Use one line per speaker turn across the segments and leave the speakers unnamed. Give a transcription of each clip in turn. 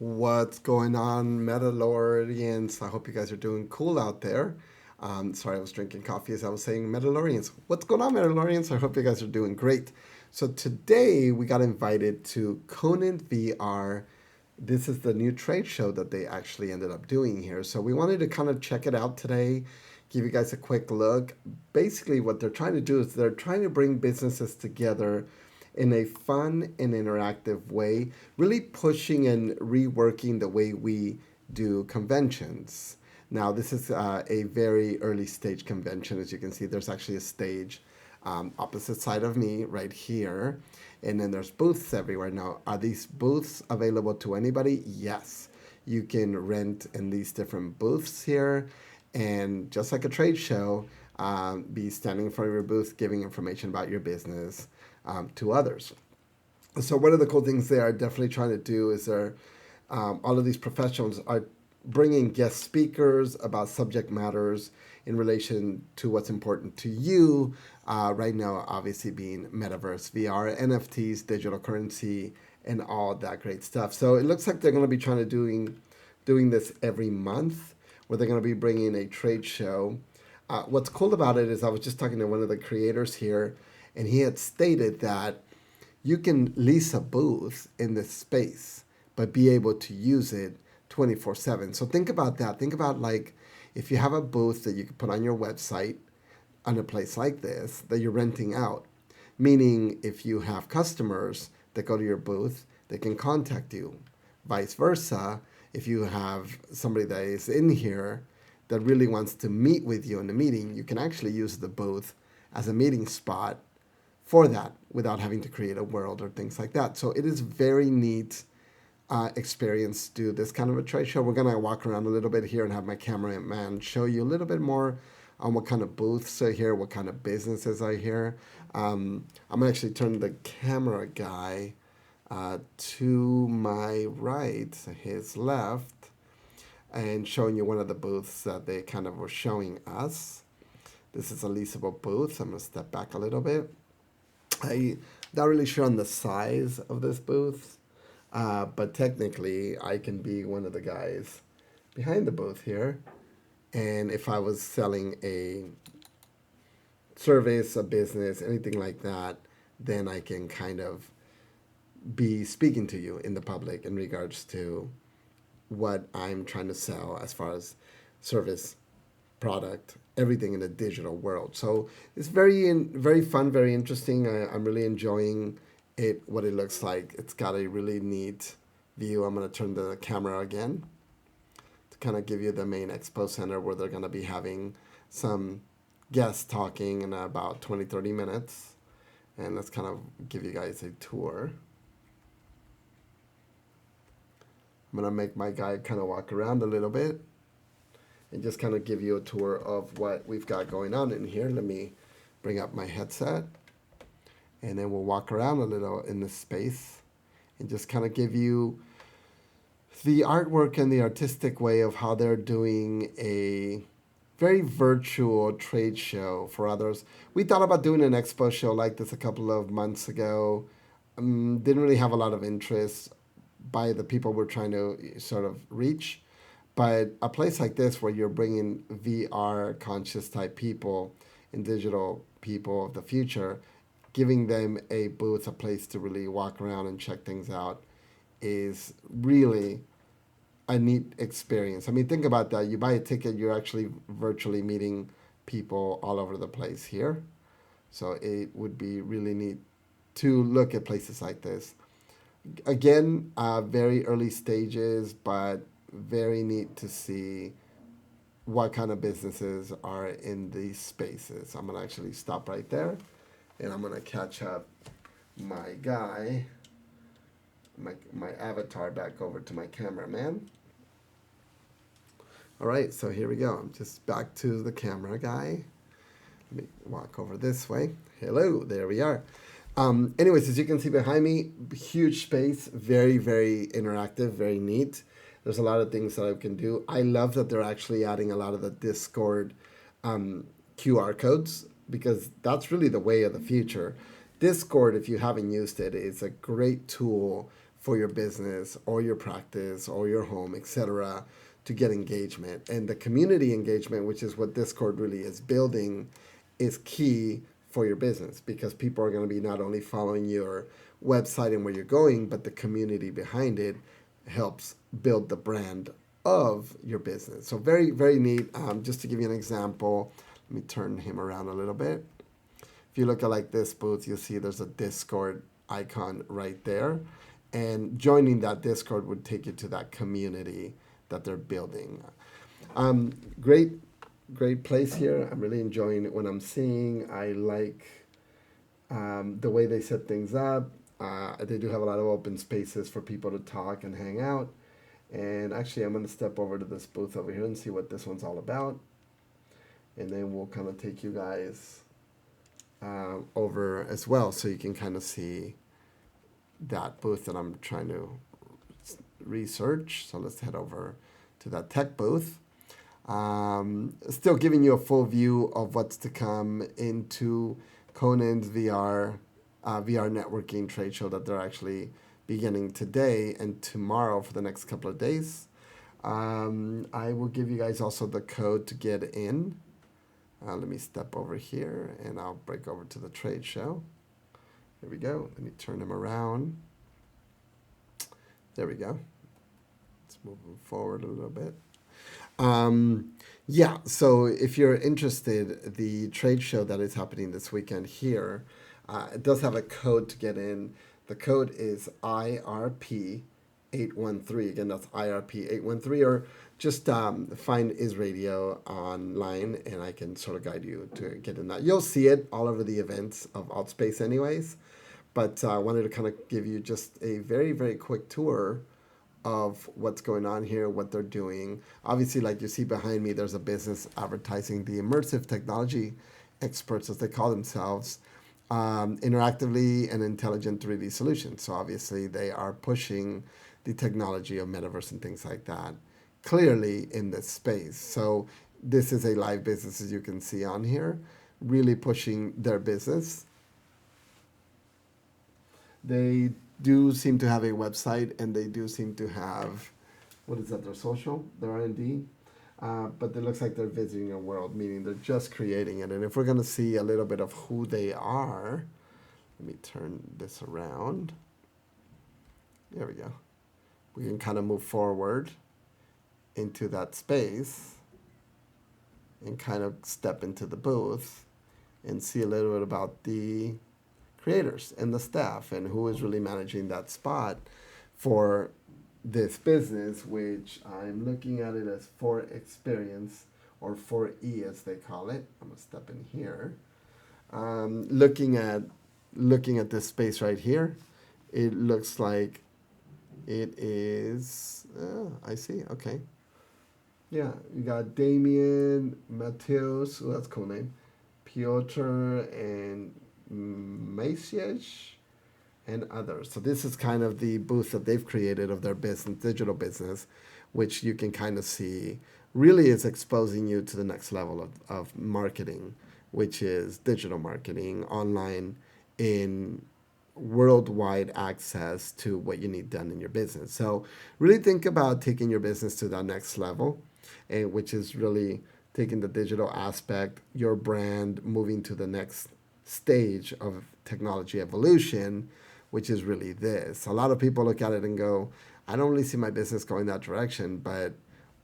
What's going on, Metalorians? I hope you guys are doing cool out there. Sorry, I was drinking coffee as I was saying Metalorians. What's going on, Metalorians? I hope you guys are doing great. So today we got invited to Conan VR. This is the new trade show that they actually ended up doing here. So we wanted to kind of check it out today, give you guys a quick look. Basically, what they're trying to do is they're trying to bring businesses together in a fun and interactive way, really pushing and reworking the way we do conventions. Now, this is a very early stage convention. As you can see, there's actually a stage opposite side of me right here. And then there's booths everywhere. Now, are these booths available to anybody? Yes. You can rent in these different booths here. And just like a trade show, be standing in front of your booth giving information about your business to others. So one of the cool things they are definitely trying to do is all of these professionals are bringing guest speakers about subject matters in relation to what's important to you. Right now, obviously being Metaverse, VR, NFTs, digital currency, and all that great stuff. So it looks like they're going to be trying to doing this every month, where they're going to be bringing a trade show. What's cool about it is I was just talking to one of the creators here, and he had stated that you can lease a booth in this space, but be able to use it 24/7. So think about that. Think about like if you have a booth that you can put on your website on a place like this that you're renting out, meaning if you have customers that go to your booth, they can contact you. Vice versa, if you have somebody that is in here that really wants to meet with you in a meeting, you can actually use the booth as a meeting spot for that without having to create a world or things like that. So it is very neat experience to do this kind of a trade show. We're gonna walk around a little bit here and have my cameraman show you a little bit more on what kind of booths are here, what kind of businesses are here. I'm gonna actually turn the camera guy to my right, his left, and showing you one of the booths that they kind of were showing us. This is a leasable booth. I'm gonna step back a little bit. I'm not really sure on the size of this booth, but technically I can be one of the guys behind the booth here. And if I was selling a service, a business, anything like that, then I can kind of be speaking to you in the public in regards to what I'm trying to sell as far as service, product, everything in the digital world. So it's very fun, very interesting. I'm really enjoying it. What it looks like. It's got a really neat view. I'm gonna turn the camera again to kind of give you the main expo center where they're gonna be having some guests talking in about 20-30 minutes. And let's kind of give you guys a tour. I'm gonna make my guy kind of walk around a little bit and just kind of give you a tour of what we've got going on in here. Let me bring up my headset, and then we'll walk around a little in this space and just kind of give you the artwork and the artistic way of how they're doing a very virtual trade show for others. We thought about doing an expo show like this a couple of months ago. Didn't really have a lot of interest by the people we're trying to sort of reach. But a place like this where you're bringing VR conscious type people and digital people of the future, giving them a booth, a place to really walk around and check things out is really a neat experience. I mean, think about that. You buy a ticket, you're actually virtually meeting people all over the place here. So it would be really neat to look at places like this. Again, very early stages, but very neat to see what kind of businesses are in these spaces. I'm gonna actually stop right there, and I'm gonna catch up my guy, my avatar back over to my cameraman. All right, so here we go. I'm just back to the camera guy. Let me walk over this way. Hello, there we are. Anyways, as you can see behind me, huge space, very interactive, very neat. There's a lot of things that I can do. I love that they're actually adding a lot of the Discord QR codes, because that's really the way of the future. Discord, if you haven't used it, is a great tool for your business or your practice or your home, etc., to get engagement. And the community engagement, which is what Discord really is building, is key for your business because people are going to be not only following your website and where you're going, but the community behind it helps build the brand of your business. So very, very neat. Just to give you an example, let me turn him around a little bit. If you look at like this booth, you'll see there's a Discord icon right there. And joining that Discord would take you to that community that they're building. Great, great place here. I'm really enjoying it when I'm seeing. I like the way they set things up. They do have a lot of open spaces for people to talk and hang out. And actually, I'm going to step over to this booth over here and see what this one's all about. And then we'll kind of take you guys over as well so you can kind of see that booth that I'm trying to research. So let's head over to that tech booth. Still giving you a full view of what's to come into Conan's VR networking trade show that they're actually beginning today and tomorrow for the next couple of days. I will give you guys also the code to get in. Let me step over here and I'll break over to the trade show. There we go. Let me turn him around. There we go. Let's move him forward a little bit. Yeah, so if you're interested, the trade show that is happening this weekend here, it does have a code to get in. The code is IRP813. Again, that's IRP813, or just find Is Radio online, and I can sort of guide you to get in that. You'll see it all over the events of Altspace anyways, but I wanted to kind of give you just a very, very quick tour of what's going on here, what they're doing. Obviously, like you see behind me, there's a business advertising the immersive technology experts, as they call themselves, interactively and intelligent 3D solutions. So obviously, they are pushing the technology of Metaverse and things like that clearly in this space. So this is a live business, as you can see on here, really pushing their business. They do seem to have a website, and they do seem to have, what is that, their social, their R&D, but it looks like they're visiting a world, meaning they're just creating it. And if we're going to see a little bit of who they are, let me turn this around. There we go. We can kind of move forward into that space and kind of step into the booth and see a little bit about the creators and the staff and who is really managing that spot for this business, which I'm looking at it as For Experience, or 4E as they call it. I'm gonna step in here. Looking at this space right here, it looks like it is. I see. Okay. Yeah, you got Damien, Mateus. Oh, that's a cool name. Piotr and Maciej and others. So this is kind of the booth that they've created of their business, digital business, which you can kind of see really is exposing you to the next level of marketing, which is digital marketing, online, in worldwide access to what you need done in your business. So really think about taking your business to that next level, and which is really taking the digital aspect, your brand, moving to the next stage of technology evolution, which is really this. A lot of people look at it and go, I don't really see my business going that direction, but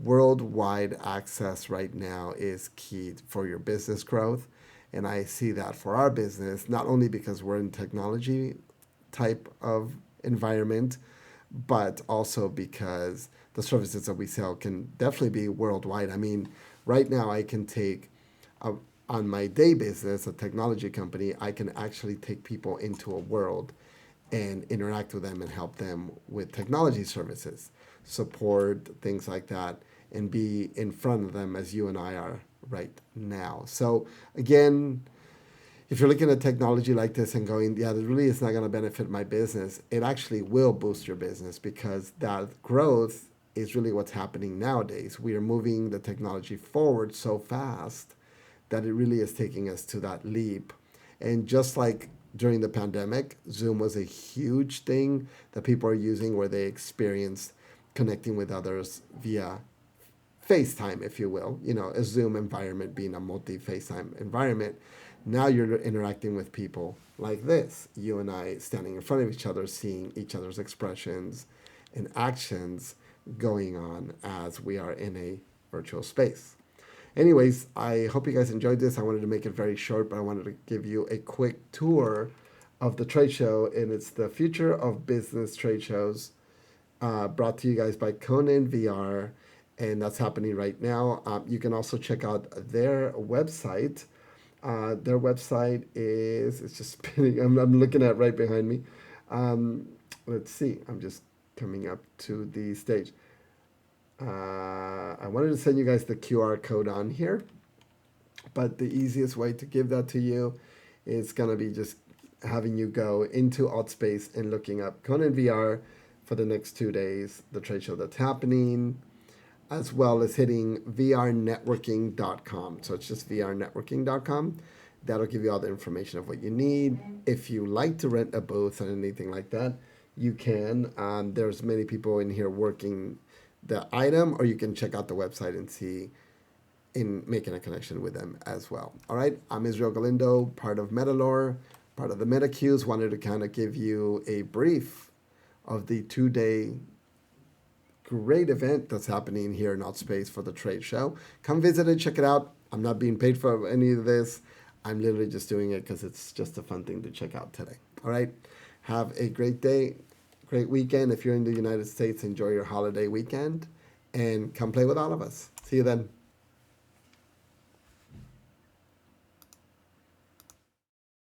worldwide access right now is key for your business growth. And I see that for our business, not only because we're in technology type of environment, but also because the services that we sell can definitely be worldwide. I mean, right now I can take on my day business, a technology company, I can actually take people into a world and interact with them and help them with technology services, support, things like that, and be in front of them as you and I are right now. So again, if you're looking at technology like this and going, yeah, this really is not going to benefit my business, it actually will boost your business, because that growth is really what's happening nowadays. We are moving the technology forward so fast that it really is taking us to that leap. And just like during the pandemic, Zoom was a huge thing that people are using where they experienced connecting with others via FaceTime, if you will, a Zoom environment being a multi FaceTime environment. Now you're interacting with people like this, you and I standing in front of each other, seeing each other's expressions and actions going on as we are in a virtual space. Anyways, I hope you guys enjoyed this. I wanted to make it very short, but I wanted to give you a quick tour of the trade show, and it's the Future of Business Trade Shows, brought to you guys by Conan VR, and that's happening right now. You can also check out their website. Their website is, it's just spinning. I'm looking at right behind me. Let's see. I'm just coming up to the stage. I wanted to send you guys the QR code on here, but the easiest way to give that to you is going to be just having you go into Altspace and looking up Conan VR for the next 2 days, the trade show that's happening, as well as hitting vrnetworking.com. So it's just vrnetworking.com. That'll give you all the information of what you need. If you like to rent a booth or anything like that, you can. There's many people in here working the item, or you can check out the website and see in making a connection with them as well. All right, I'm Israel Galindo, part of Metalore, part of the MetaQs. Wanted to kind of give you a brief of the 2-day great event that's happening here in Altspace for the trade show. Come visit it, check it out. I'm not being paid for any of this. I'm literally just doing it because it's just a fun thing to check out today. All right, have a great day, great weekend. If you're in the United States, enjoy your holiday weekend and come play with all of us. See you then.